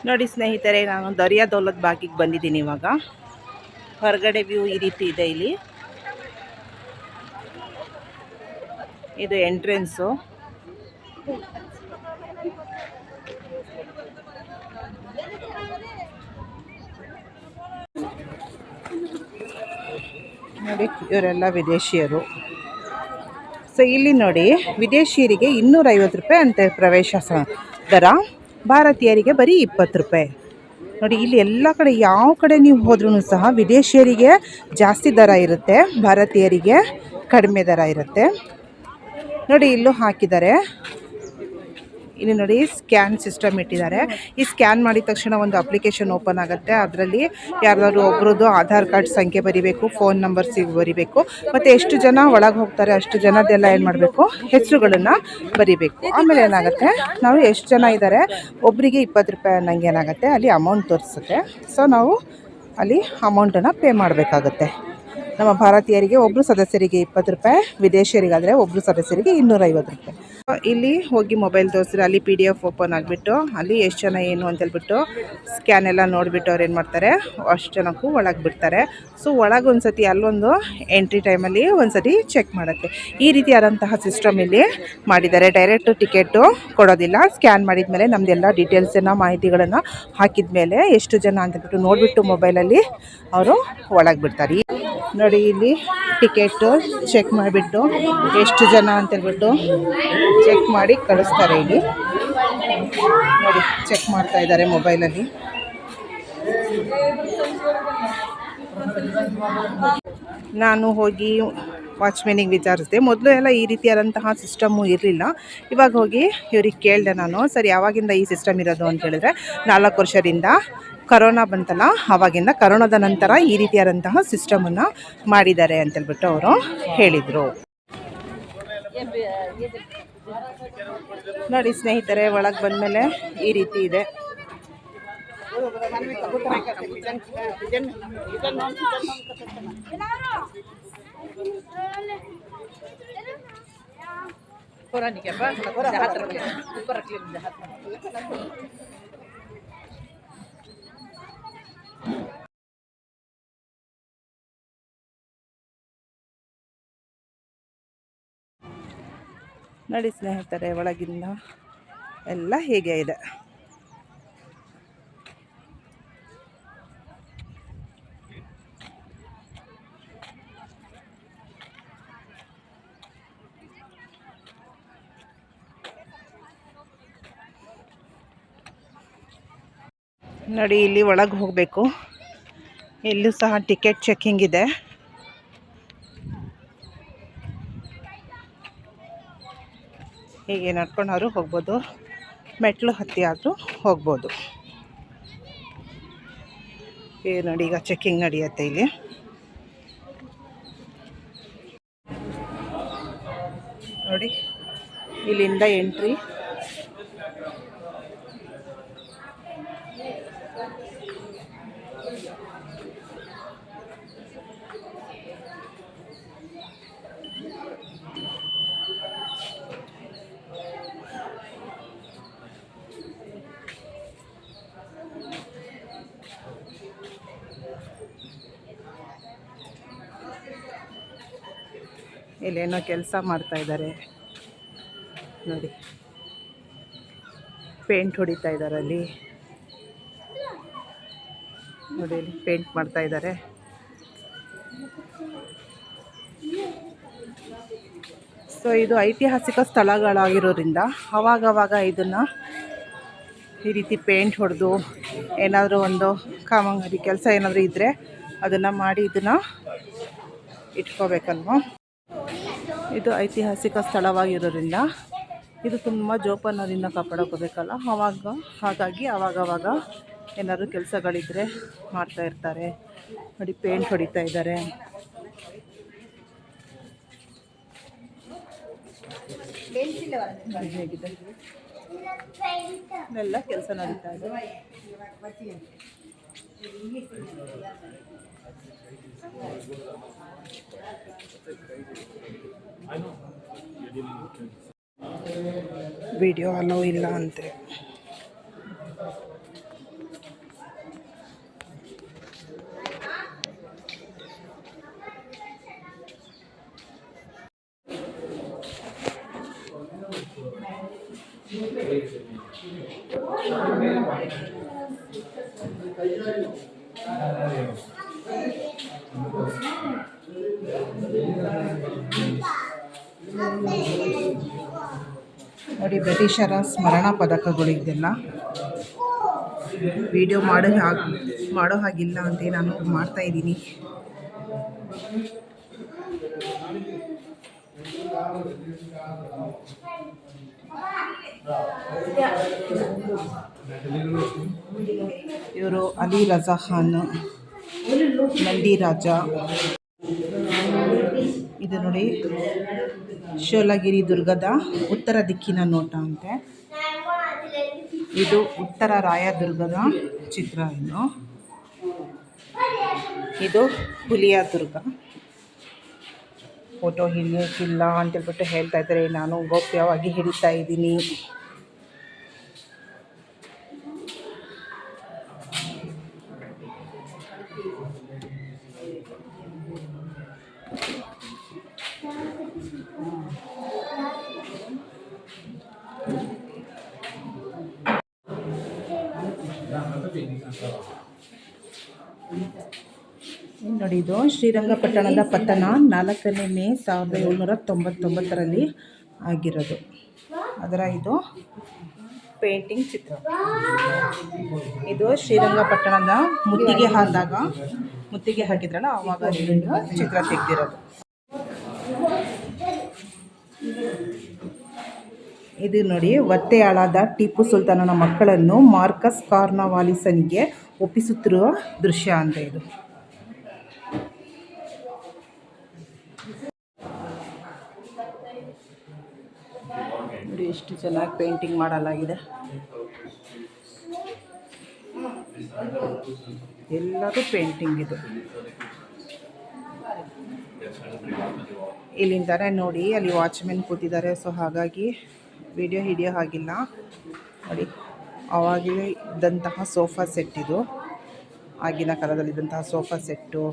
ನೋಡಿ ಸ್ನೇಹಿತರೆ, ನಾನು ದರಿಯಾ ದೌಲತ್ ಬಾಗಿಗೆ ಬಂದಿದ್ದೀನಿ. ಇವಾಗ ಹೊರಗಡೆ ವ್ಯೂ ಈ ರೀತಿ ಇದೆ. ಇಲ್ಲಿ ಇದು ಎಂಟ್ರೆನ್ಸು. ನೋಡಿ, ಇವರೆಲ್ಲ ವಿದೇಶಿಯರು. ಸೊ ಇಲ್ಲಿ ನೋಡಿ, ವಿದೇಶಿಯರಿಗೆ 250 ರೂಪಾಯಿ ಅಂತೆ ಪ್ರವೇಶ ದರ, ಭಾರತೀಯರಿಗೆ ಬರೀ 20 ರೂಪಾಯಿ. ನೋಡಿ, ಇಲ್ಲಿ ಎಲ್ಲ ಕಡೆ ಯಾವ ಕಡೆ ನೀವು ಹೋದ್ರೂ ಸಹ ವಿದೇಶಿಯರಿಗೆ ಜಾಸ್ತಿ ದರ ಇರುತ್ತೆ, ಭಾರತೀಯರಿಗೆ ಕಡಿಮೆ ದರ ಇರುತ್ತೆ. ನೋಡಿ, ಇಲ್ಲೂ ಹಾಕಿದ್ದಾರೆ. ಇಲ್ಲಿ ನೋಡಿ, ಸ್ಕ್ಯಾನ್ ಸಿಸ್ಟಮ್ ಇಟ್ಟಿದ್ದಾರೆ. ಈ ಸ್ಕ್ಯಾನ್ ಮಾಡಿದ ತಕ್ಷಣ ಒಂದು ಅಪ್ಲಿಕೇಶನ್ ಓಪನ್ ಆಗುತ್ತೆ. ಅದರಲ್ಲಿ ಯಾರಾದರೂ ಒಬ್ರದ್ದು ಆಧಾರ್ ಕಾರ್ಡ್ ಸಂಖ್ಯೆ ಬರಿಬೇಕು, ಫೋನ್ ನಂಬರ್ ಬರಿಬೇಕು, ಮತ್ತು ಎಷ್ಟು ಜನ ಒಳಗೆ ಹೋಗ್ತಾರೆ ಅಷ್ಟು ಜನದ್ದೆಲ್ಲ ಏನು ಮಾಡಬೇಕು, ಹೆಸರುಗಳನ್ನು ಬರಿಬೇಕು. ಆಮೇಲೆ ಏನಾಗುತ್ತೆ, ನಾವು ಎಷ್ಟು ಜನ ಇದ್ದಾರೆ, ಒಬ್ಬರಿಗೆ 20 ರೂಪಾಯಿ ಅನ್ನಂಗೆ ಏನಾಗುತ್ತೆ ಅಲ್ಲಿ ಅಮೌಂಟ್ ತೋರಿಸುತ್ತೆ. ಸೊ ನಾವು ಅಲ್ಲಿ ಅಮೌಂಟನ್ನು ಪೇ ಮಾಡಬೇಕಾಗುತ್ತೆ. ನಮ್ಮ ಭಾರತೀಯರಿಗೆ ಒಬ್ಬರು ಸದಸ್ಯರಿಗೆ 20 ರೂಪಾಯಿ, ವಿದೇಶಿಯರಿಗಾದರೆ ಒಬ್ಬರು ಸದಸ್ಯರಿಗೆ 250 ರೂಪಾಯಿ. ಇಲ್ಲಿ ಹೋಗಿ ಮೊಬೈಲ್ ತೋರಿಸಿದ್ರೆ ಅಲ್ಲಿ PDF ಓಪನ್ ಆಗಿಬಿಟ್ಟು ಅಲ್ಲಿ ಎಷ್ಟು ಜನ ಏನು ಅಂತೇಳ್ಬಿಟ್ಟು ಸ್ಕ್ಯಾನ್ ಎಲ್ಲ ನೋಡಿಬಿಟ್ಟು ಅವ್ರು ಏನು ಮಾಡ್ತಾರೆ, ಅಷ್ಟು ಜನಕ್ಕೂ ಒಳಗೆ ಬಿಡ್ತಾರೆ. ಸೊ ಒಳಗೆ ಒಂದು ಸತಿ ಅಲ್ಲೊಂದು ಎಂಟ್ರಿ ಟೈಮಲ್ಲಿ ಒಂದು ಸತಿ ಚೆಕ್ ಮಾಡುತ್ತೆ. ಈ ರೀತಿಯಾದಂತಹ ಸಿಸ್ಟಮ್ ಇಲ್ಲಿ ಮಾಡಿದ್ದಾರೆ. ಡೈರೆಕ್ಟ್ ಟಿಕೆಟು ಕೊಡೋದಿಲ್ಲ. ಸ್ಕ್ಯಾನ್ ಮಾಡಿದ ಮೇಲೆ ನಮ್ಮದೆಲ್ಲ ಡೀಟೇಲ್ಸನ್ನು, ಮಾಹಿತಿಗಳನ್ನು ಹಾಕಿದ ಮೇಲೆ ಎಷ್ಟು ಜನ ಅಂತೇಳ್ಬಿಟ್ಟು ನೋಡಿಬಿಟ್ಟು ಮೊಬೈಲಲ್ಲಿ ಅವರು ಒಳಗೆ ಬಿಡ್ತಾರೆ. ನೋಡಿ, ಇಲ್ಲಿ ಟಿಕೆಟು ಚೆಕ್ ಮಾಡಿಬಿಟ್ಟು ಎಷ್ಟು ಜನ ಅಂತೇಳ್ಬಿಟ್ಟು ಚೆಕ್ ಮಾಡಿ ಕಳಿಸ್ತಾರೆ. ಇಲ್ಲಿ ನೋಡಿ, ಚೆಕ್ ಮಾಡ್ತಾ ಇದ್ದಾರೆ ಮೊಬೈಲಲ್ಲಿ. ನಾನು ಹೋಗಿ ವಾಚ್ಮೆನಿಗೆ ವಿಚಾರಿಸಿದೆ. ಮೊದಲು ಎಲ್ಲ ಈ ರೀತಿಯಾದಂತಹ ಸಿಸ್ಟಮ್ಮು ಇರಲಿಲ್ಲ. ಇವಾಗ ಹೋಗಿ ಇವ್ರಿಗೆ ಕೇಳಿದೆ ನಾನು, ಸರ್ ಯಾವಾಗಿಂದ ಈ ಸಿಸ್ಟಮ್ ಇರೋದು ಅಂತ ಹೇಳಿದ್ರೆ, 4 ವರ್ಷದಿಂದ ಕರೋನಾ ಬಂತಲ್ಲ, ಆವಾಗಿಂದ ಕರೋನಾದ ನಂತರ ಈ ರೀತಿಯಾದಂತಹ ಸಿಸ್ಟಮನ್ನು ಮಾಡಿದ್ದಾರೆ ಅಂತೇಳ್ಬಿಟ್ಟು ಅವರು ಹೇಳಿದರು. ನೋಡಿ ಸ್ನೇಹಿತರೆ, ಒಳಗೆ ಬಂದಮೇಲೆ ಈ ರೀತಿ ಇದೆ. ನೋಡಿ ಸ್ನೇಹಿತರೆ, ಒಳಗಿಂದ ಎಲ್ಲ ಹೀಗೆ ಇದೆ. ನೋಡಿ, ಇಲ್ಲಿ ಒಳಗೆ ಹೋಗಬೇಕು. ಇಲ್ಲೂ ಸಹ ಟಿಕೆಟ್ ಚೆಕ್ಕಿಂಗ್ ಇದೆ. ಹೀಗೆ ನಡ್ಕೊಂಡವರು ಹೋಗ್ಬೋದು, ಮೆಟ್ಲು ಹತ್ತಿ ಆದರೂ ಹೋಗ್ಬೋದು. ನೋಡಿ, ಈಗ ಚೆಕ್ಕಿಂಗ್ ನಡೆಯುತ್ತೆ ಇಲ್ಲಿ. ನೋಡಿ, ಇಲ್ಲಿಂದ ಎಂಟ್ರಿ. ಇಲ್ಲೇನೋ ಕೆಲಸ ಮಾಡ್ತಾ ಇದ್ದಾರೆ ನೋಡಿ, ಪೇಂಟ್ ಹೊಡಿತಾ ಇದ್ದಾರೆ ಅಲ್ಲಿ. ನೋಡಿ, ಇಲ್ಲಿ ಪೇಂಟ್ ಮಾಡ್ತಾ ಇದ್ದಾರೆ. ಸೊ ಇದು ಐತಿಹಾಸಿಕ ಸ್ಥಳಗಳಾಗಿರೋದ್ರಿಂದ ಅವಾಗವಾಗ ಇದನ್ನು ಈ ರೀತಿ ಪೇಂಟ್ ಹೊಡೆದು ಏನಾದರೂ ಒಂದು ಕಾಮಗಾರಿ ಕೆಲಸ ಏನಾದರೂ ಇದ್ದರೆ ಅದನ್ನು ಮಾಡಿ ಇದನ್ನು ಇಟ್ಕೋಬೇಕಲ್ವ. ಇದು ಐತಿಹಾಸಿಕ ಸ್ಥಳವಾಗಿರೋದ್ರಿಂದ ಇದು ತುಂಬ ಜೋಪಾನದಿಂದ ಕಾಪಾಡ್ಕೋಬೇಕಲ್ಲ. ಹಾಗಾಗಿ ಆವಾಗವಾಗ ಏನಾದರೂ ಕೆಲಸಗಳಿದ್ದರೆ ಮಾಡ್ತಾ ಇರ್ತಾರೆ. ನೋಡಿ, ಪೇಂಟ್ ಹೊಡಿತಾ ಇದ್ದಾರೆ. ಹೇಗಿದೆ ಎಲ್ಲ ಕೆಲಸ ನಡೀತಾ ಇದೆ. ವಿಡಿಯೋ ಅಲೋ ಇಲ್ಲ ಅಂತೆ. ನೋಡಿ ಬ್ರಿಟಿಷರ ಸ್ಮರಣ ಪದಕಗಳು ಇದೆಲ್ಲ. ವಿಡಿಯೋ ಮಾಡೋ ಹಾಗಿಲ್ಲ ಅಂತ ನಾನು ಮಾಡ್ತಾ ಇದ್ದೀನಿ. ಇವರು ಅಲಿ ರಜಾ ಖಾನ್, ನಂದಿ ರಾಜ. ಇದು ನೋಡಿ ಶೋಲಗಿರಿ ದುರ್ಗದ ಉತ್ತರ ದಿಕ್ಕಿನ ನೋಟ ಅಂತೆ. ಇದು ಉತ್ತರ ರಾಯದುರ್ಗದ ಚಿತ್ರ. ಇದು ಹುಲಿಯ ದುರ್ಗ. ಫೋಟೋ ಹಿಡಿಯೋಕ್ಕಿಲ್ಲ ಅಂತೇಳ್ಬಿಟ್ಟು ಹೇಳ್ತಾ ಇದ್ದಾರೆ. ನಾನು ಗೌಪ್ಯವಾಗಿ ಹಿಡಿತಾ ಇದ್ದೀನಿ. ನೋಡಿ, ಇದು ಶ್ರೀರಂಗಪಟ್ಟಣದ ಪತನ 4ನೇ ಮೇ 1799ರಲ್ಲಿ ಆಗಿರೋದು. ಅದರ ಇದು ಪೇಂಟಿಂಗ್ ಚಿತ್ರ. ಇದು ಶ್ರೀರಂಗಪಟ್ಟಣದ ಮುತ್ತಿಗೆ ಹಾಕಿದ್ರಲ್ಲ ಆವಾಗ ಚಿತ್ರ ತೆಗೆದಿರೋದು. ಇದು ನೋಡಿ, ಒತ್ತೆಯಾಳಾದ ಟಿಪ್ಪು ಸುಲ್ತಾನನ ಮಕ್ಕಳನ್ನು ಮಾರ್ಕಸ್ ಕಾರ್ನ್ವಾಲಿಸನಿಗೆ ಒಪ್ಪಿಸುತ್ತಿರುವ ದೃಶ್ಯ ಅಂತ ಇದು. ನೋಡಿ ಎಷ್ಟು ಚೆನ್ನಾಗಿ ಪೇಂಟಿಂಗ್ ಮಾಡಲಾಗಿದೆ. ಎಲ್ಲರೂ ಪೇಂಟಿಂಗ್ ಇದು. ಇಲ್ಲಿಂದಾನೆ ನೋಡಿ, ಅಲ್ಲಿ ವಾಚ್ಮೆನ್ ಕೂತಿದ್ದಾರೆ. ಸೊ ಹಾಗಾಗಿ ವಿಡಿಯೋ ಹಿಡಿಯೋ ಹಾಗಿಲ್ಲ. ನೋಡಿ, ಆವಾಗಲೇ ಇದ್ದಂತಹ ಸೋಫಾ ಸೆಟ್ ಇದು. ಆಗಿನ ಕಾಲದಲ್ಲಿದ್ದಂತಹ ಸೋಫಾ ಸೆಟ್ಟು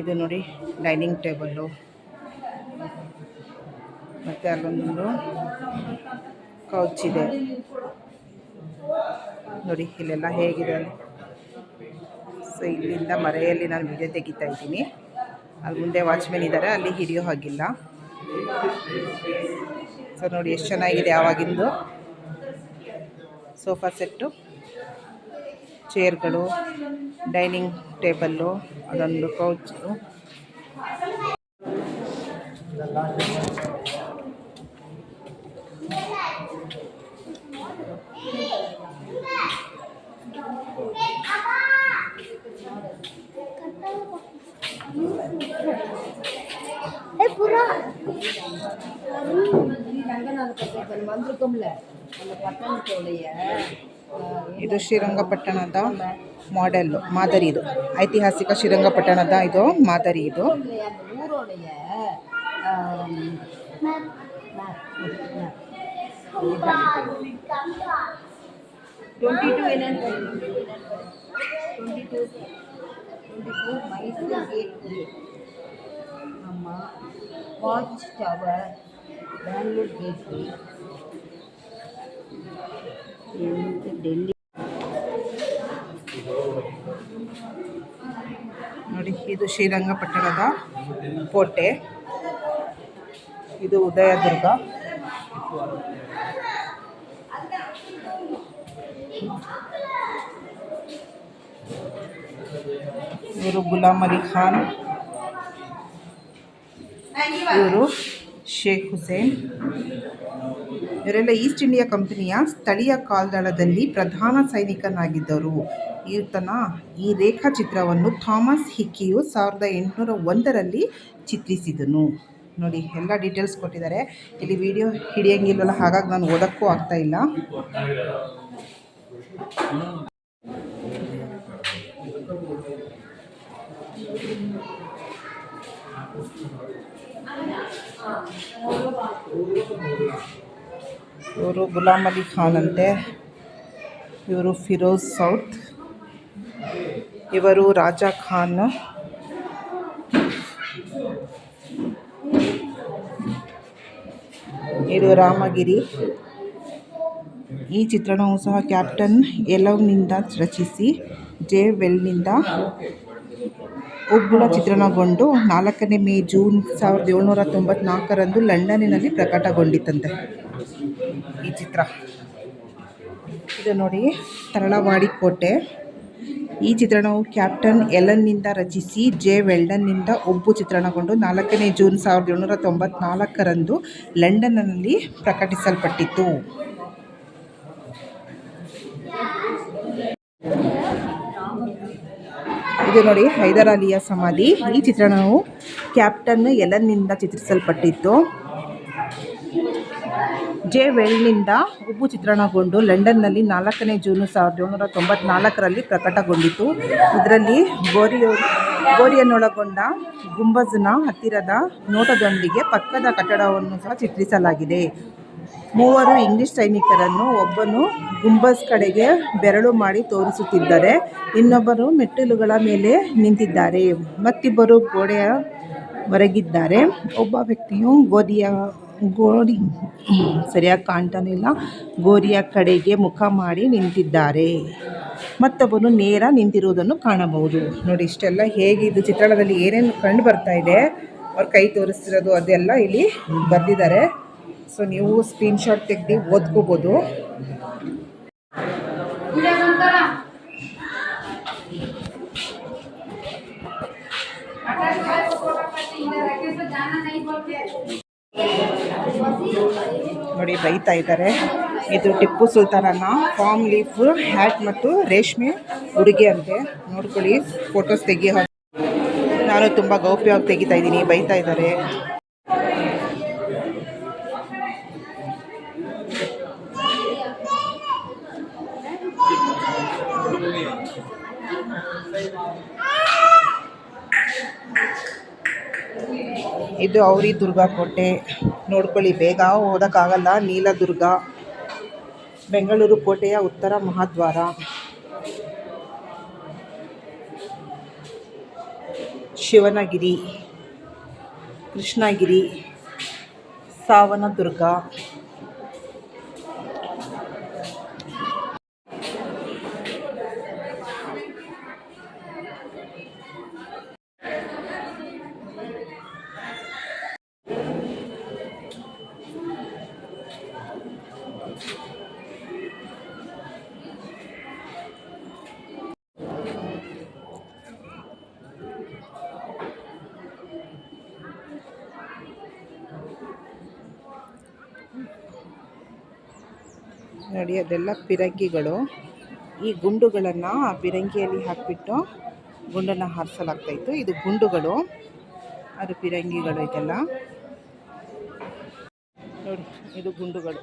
ಇದು. ನೋಡಿ, ಡೈನಿಂಗ್ ಟೇಬಲ್ಲು. ಮತ್ತು ಅಲ್ಲೊಂದು ಕೌಚ್ ಇದೆ. ನೋಡಿ ಇಲ್ಲೆಲ್ಲ ಹೇಗಿದೆ. ಸೊ ಇಲ್ಲಿಂದ ಮರೆಯಲ್ಲಿ ನಾನು ವಿಡಿಯೋ ತೆಗಿತಾ ಇದ್ದೀನಿ. ಅಲ್ಲಿ ಮುಂದೆ ವಾಚ್ಮೆನ್ ಇದ್ದಾರೆ, ಅಲ್ಲಿ ಹಿಡಿಯೋ ಹಾಗಿಲ್ಲ. ಸೊ ನೋಡಿ ಎಷ್ಟು ಚೆನ್ನಾಗಿದೆ ಆವಾಗಿಂದು ಸೋಫಾ ಸೆಟ್ಟು, ಚೇರ್ಗಳು, ಡೈನಿಂಗ್ ಟೇಬಲ್ಲು, ಅದೊಂದು ಕೌಚು. ಇದು ಶ್ರೀರಂಗಪಟ್ಟಣದ ಮಾದರಿ. ಇದು ಐತಿಹಾಸಿಕ ಶ್ರೀರಂಗಪಟ್ಟಣದ ಇದು ಮಾದರಿ. ಇದು watch tower, Bangalore gateway, Delhi. ನೋಡಿ, ಇದು ಶ್ರೀರಂಗಪಟ್ಟಣದ ಕೋಟೆ. ಇದು ಉದಯದುರ್ಗ. ಇವರು ಗುಲಾಮ್ ಅಲಿ ಖಾನ್, ಇವರು ಶೇಖ್ ಹುಸೇನ್. ಇವರೆಲ್ಲ ಈಸ್ಟ್ ಇಂಡಿಯಾ ಕಂಪನಿಯ ಸ್ಥಳೀಯ ಕಾಲ್ದಳದಲ್ಲಿ ಪ್ರಧಾನ ಸೈನಿಕನಾಗಿದ್ದರು. ಈತನ ಈ ರೇಖಾಚಿತ್ರವನ್ನು ಥಾಮಸ್ ಹಿಕ್ಕಿಯು 1801ರಲ್ಲಿ ಚಿತ್ರಿಸಿದನು. ನೋಡಿ ಎಲ್ಲ ಡೀಟೇಲ್ಸ್ ಕೊಟ್ಟಿದ್ದಾರೆ. ಇಲ್ಲಿ ವಿಡಿಯೋ ಹಿಡಿಯೋಂಗಿಲ್ಲವಲ್ಲ, ಹಾಗಾಗಿ ನಾನು ಓದೋಕ್ಕೂ ಆಗ್ತಾಯಿಲ್ಲ. ಇವರು ಗುಲಾಮ್ ಅಲಿ ಖಾನ್ ಅಂತೆ. ಇವರು ಫಿರೋಜ್ ಸೌತ್. ಇವರು ರಾಜಾ ಖಾನ್. ಇದು ರಾಮಗಿರಿ. ಈ ಚಿತ್ರಣವು ಸಹ ಕ್ಯಾಪ್ಟನ್ ಎಲವ್ನಿಂದ ರಚಿಸಿ ಜೆ ವೆಲ್ನಿಂದ ಉಬ್ಬುಳ ಚಿತ್ರಣಗೊಂಡು 4 ಮೇ ಜೂನ್ 1794 ಲಂಡನ್ನಿನಲ್ಲಿ ಪ್ರಕಟಗೊಂಡಿತಂತೆ ಈ ಚಿತ್ರ. ಇದು ನೋಡಿ ತರಳವಾಡಿ ಕೋಟೆ. ಈ ಚಿತ್ರಣವು ಕ್ಯಾಪ್ಟನ್ ಎಲನ್ನಿಂದ ರಚಿಸಿ ಜೆ ವೆಲ್ಡನ್ನಿಂದ ಉಬ್ಬು ಚಿತ್ರಣಗೊಂಡು 4 ಜೂನ್ 1794 ಲಂಡನ್ನಲ್ಲಿ ಪ್ರಕಟಿಸಲ್ಪಟ್ಟಿತು. ಇದು ನೋಡಿ ಹೈದರ್ ಅಲಿಯ ಸಮಾಧಿ. ಈ ಚಿತ್ರಣವು ಕ್ಯಾಪ್ಟನ್ ಎಲನ್ನಿಂದ ಚಿತ್ರಿಸಲ್ಪಟ್ಟಿತ್ತು. ಜೆ ವೆಲ್ನಿಂದ ಉಬ್ಬು ಚಿತ್ರಣಗೊಂಡು ಲಂಡನ್ನಲ್ಲಿ 4 ಜೂನ್ 1794 ಪ್ರಕಟಗೊಂಡಿತು. ಇದರಲ್ಲಿ ಗೋರಿಯನ್ನೊಳಗೊಂಡ ಗುಂಬಜ್ನ ಹತ್ತಿರದ ನೋಟದೊಂದಿಗೆ ಪಕ್ಕದ ಕಟ್ಟಡವನ್ನು ಸಹ ಚಿತ್ರಿಸಲಾಗಿದೆ. 3 ಇಂಗ್ಲಿಷ್ ಸೈನಿಕರನ್ನು ಒಬ್ಬನು ಗುಂಬಜ್ ಕಡೆಗೆ ಬೆರಳು ಮಾಡಿ ತೋರಿಸುತ್ತಿದ್ದರೆ, ಇನ್ನೊಬ್ಬರು ಮೆಟ್ಟಿಲುಗಳ ಮೇಲೆ ನಿಂತಿದ್ದಾರೆ, ಮತ್ತಿಬ್ಬರು ಗೋಡೆಯ ಹೊರಗಿದ್ದಾರೆ. ಒಬ್ಬ ವ್ಯಕ್ತಿಯು ಗೋರಿಯ ಕಡೆಗೆ ಮುಖ ಮಾಡಿ ನಿಂತಿದ್ದಾರೆ, ಮತ್ತೊಬ್ಬನು ನೇರ ನಿಂತಿರುವುದನ್ನು ಕಾಣಬಹುದು. ನೋಡಿ ಇಷ್ಟೆಲ್ಲ ಹೇಗೆ ಇದು ಚಿತ್ರಣದಲ್ಲಿ ಏನೇನು ಕಂಡು ಬರ್ತಾ ಇದೆ, ಅವ್ರ ಕೈ ತೋರಿಸ್ತಿರೋದು ಅದೆಲ್ಲ ಇಲ್ಲಿ ಬರೆದಿದ್ದಾರೆ. ಸೊ ನೀವು ಸ್ಕ್ರೀನ್ಶಾಟ್ ತೆಗೆದು ಓದ್ಕೋಬೋದು. ನೋಡಿ ಬೈತಾ ಇದ್ದಾರೆ. ಇದು ಟಿಪ್ಪು ಸುಲ್ತಾನನ ಫಾರ್ಮ್ ಲೀಫ್ ಹ್ಯಾಟ್ ಮತ್ತು ರೇಷ್ಮೆ ಉಡುಗೆ ಅಂತೆ. ನೋಡ್ಕೊಳ್ಳಿ, ಫೋಟೋಸ್ ತೆಗಿ. ನಾನು ತುಂಬ ಗೌಪ್ಯವಾಗಿ ತೆಗಿತಾ ಇದ್ದೀನಿ. ಬೈತಾ ಇದ್ದಾರೆ. ಇದು ಔರಿ ದುರ್ಗ ಕೋಟೆ. ನೋಡ್ಕೊಳ್ಳಿ, ಬೇಗ ಓದೋಕ್ಕಾಗಲ್ಲ. ನೀಲದುರ್ಗ. ಬೆಂಗಳೂರು ಕೋಟೆಯ ಉತ್ತರ ಮಹಾದ್ವಾರ. ಶಿವನಗಿರಿ, ಕೃಷ್ಣಗಿರಿ, ಸಾವನದುರ್ಗ. ನೋಡಿ ಅದೆಲ್ಲ ಪಿರಂಗಿಗಳು. ಈ ಗುಂಡುಗಳನ್ನು ಆ ಪಿರಂಗಿಯಲ್ಲಿ ಹಾಕಿಬಿಟ್ಟು ಗುಂಡನ್ನು ಹಾರಿಸಲಾಗ್ತಾಯಿತ್ತು. ಇದು ಗುಂಡುಗಳು, ಅದು ಪಿರಂಗಿಗಳು. ಇದೆಲ್ಲ ನೋಡಿ, ಇದು ಗುಂಡುಗಳು.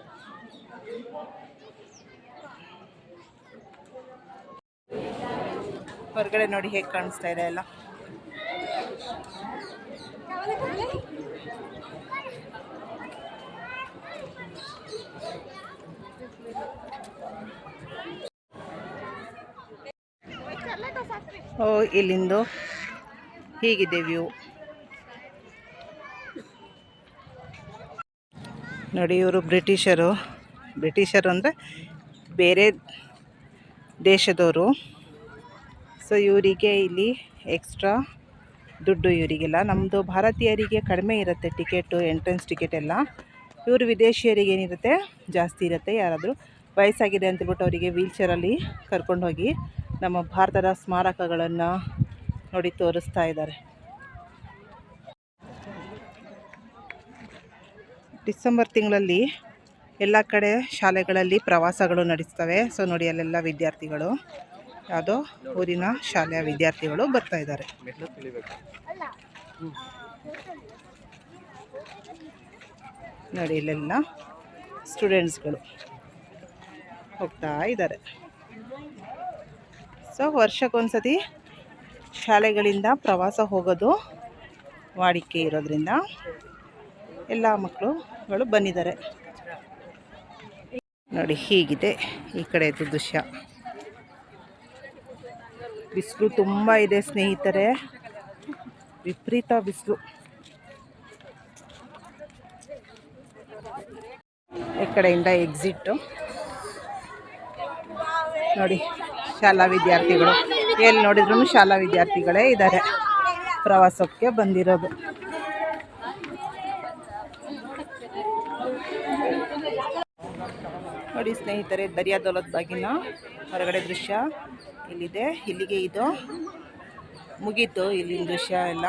ಹೊರಗಡೆ ನೋಡಿ ಹೇಗೆ ಕಾಣಿಸ್ತಾ ಇದೆ ಎಲ್ಲ. ಇಲ್ಲಿಂದು ಹೀಗಿದೆ ವ್ಯೂ. ನೋಡಿ, ಇವರು ಬ್ರಿಟಿಷರು ಅಂದರೆ ಬೇರೆ ದೇಶದವರು. ಸೊ ಇವರಿಗೆ ಇಲ್ಲಿ ಎಕ್ಸ್ಟ್ರಾ ದುಡ್ಡು ಇವರಿಗೆಲ್ಲ. ನಮ್ಮದು ಭಾರತೀಯರಿಗೆ ಕಡಿಮೆ ಇರುತ್ತೆ ಟಿಕೆಟು, ಎಂಟ್ರೆನ್ಸ್ ಟಿಕೆಟ್ ಎಲ್ಲ. ಇವರು ವಿದೇಶಿಯರಿಗೆ ಏನಿರುತ್ತೆ ಜಾಸ್ತಿ ಇರುತ್ತೆ. ಯಾರಾದರೂ ವಯಸ್ಸಾಗಿದೆ ಅಂತೇಳ್ಬಿಟ್ಟು ಅವರಿಗೆ ವೀಲ್ಚೇರಲ್ಲಿ ಕರ್ಕೊಂಡೋಗಿ ನಮ್ಮ ಭಾರತದ ಸ್ಮಾರಕಗಳನ್ನು ನೋಡಿ ತೋರಿಸ್ತಾ ಇದ್ದಾರೆ. ಡಿಸೆಂಬರ್ ತಿಂಗಳಲ್ಲಿ ಎಲ್ಲ ಕಡೆ ಶಾಲೆಗಳಲ್ಲಿ ಪ್ರವಾಸಗಳು ನಡೆಸ್ತವೆ. ಸೊ ನೋಡಿ, ಅಲ್ಲೆಲ್ಲ ವಿದ್ಯಾರ್ಥಿಗಳು, ಯಾವುದೋ ಊರಿನ ಶಾಲೆಯ ವಿದ್ಯಾರ್ಥಿಗಳು ಬರ್ತಾ ಇದ್ದಾರೆ. ನೋಡಿ, ಇಲ್ಲೆಲ್ಲ ಸ್ಟೂಡೆಂಟ್ಸ್ಗಳು ಹೋಗ್ತಾ ಇದ್ದಾರೆ. ಸೊ ವರ್ಷಕ್ಕೊಂದ್ಸತಿ ಶಾಲೆಗಳಿಂದ ಪ್ರವಾಸ ಹೋಗೋದು ವಾಡಿಕೆ ಇರೋದ್ರಿಂದ ಎಲ್ಲ ಮಕ್ಕಳುಗಳು ಬಂದಿದ್ದಾರೆ. ನೋಡಿ ಹೀಗಿದೆ ಈ ಕಡೆದು ದೃಶ್ಯ. ಬಿಸಿಲು ತುಂಬ ಇದೆ ಸ್ನೇಹಿತರೆ, ವಿಪರೀತ ಬಿಸಿಲು. ಈ ಕಡೆಯಿಂದ ಎಕ್ಸಿಟ್ಟು. ನೋಡಿ ಶಾಲಾ ವಿದ್ಯಾರ್ಥಿಗಳು, ಎಲ್ಲಿ ನೋಡಿದ್ರು ಶಾಲಾ ವಿದ್ಯಾರ್ಥಿಗಳೇ ಇದ್ದಾರೆ ಪ್ರವಾಸಕ್ಕೆ ಬಂದಿರೋದು. ನೋಡಿ ಸ್ನೇಹಿತರೆ, ದರಿಯಾ ದೌಲತ್ ಬಾಗಿನ ಹೊರಗಡೆ ದೃಶ್ಯ ಇಲ್ಲಿದೆ. ಇಲ್ಲಿಗೆ ಇದು ಮುಗೀತು ಇಲ್ಲಿನ ದೃಶ್ಯ ಎಲ್ಲ.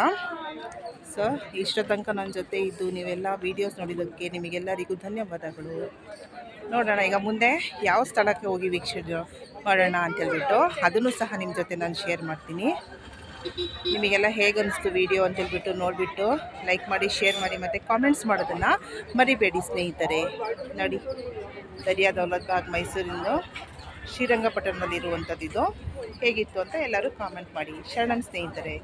ಸೊ ಇಷ್ಟ ತನಕ ನನ್ನ ಜೊತೆ ಇದ್ದು ನೀವೆಲ್ಲ ವೀಡಿಯೋಸ್ ನೋಡಿದ್ದಕ್ಕೆ ನಿಮಗೆಲ್ಲರಿಗೂ ಧನ್ಯವಾದಗಳು. ನೋಡೋಣ ಈಗ ಮುಂದೆ ಯಾವ ಸ್ಥಳಕ್ಕೆ ಹೋಗಿ ವೀಕ್ಷಣೆ ಮಾಡೋಣ ಅಂತೇಳ್ಬಿಟ್ಟು ಅದನ್ನು ಸಹ ನಿಮ್ಮ ಜೊತೆ ನಾನು ಶೇರ್ ಮಾಡ್ತೀನಿ. ನಿಮಗೆಲ್ಲ ಹೇಗೆ ಅನಿಸ್ತು ವಿಡಿಯೋ ಅಂತೇಳ್ಬಿಟ್ಟು ನೋಡಿಬಿಟ್ಟು ಲೈಕ್ ಮಾಡಿ, ಶೇರ್ ಮಾಡಿ ಮತ್ತು ಕಾಮೆಂಟ್ಸ್ ಮಾಡೋದನ್ನು ಮರಿಬೇಡಿ ಸ್ನೇಹಿತರೆ. ನೋಡಿ ದರಿಯಾ ದೌಲತ್ ಬಾಗ್ ಮೈಸೂರಿನ ಶ್ರೀರಂಗಪಟ್ಟಣದಲ್ಲಿರುವಂಥದ್ದು. ಇದು ಹೇಗಿತ್ತು ಅಂತ ಎಲ್ಲರೂ ಕಾಮೆಂಟ್ ಮಾಡಿ. ಶರಣಂ ಸ್ನೇಹಿತರೆ.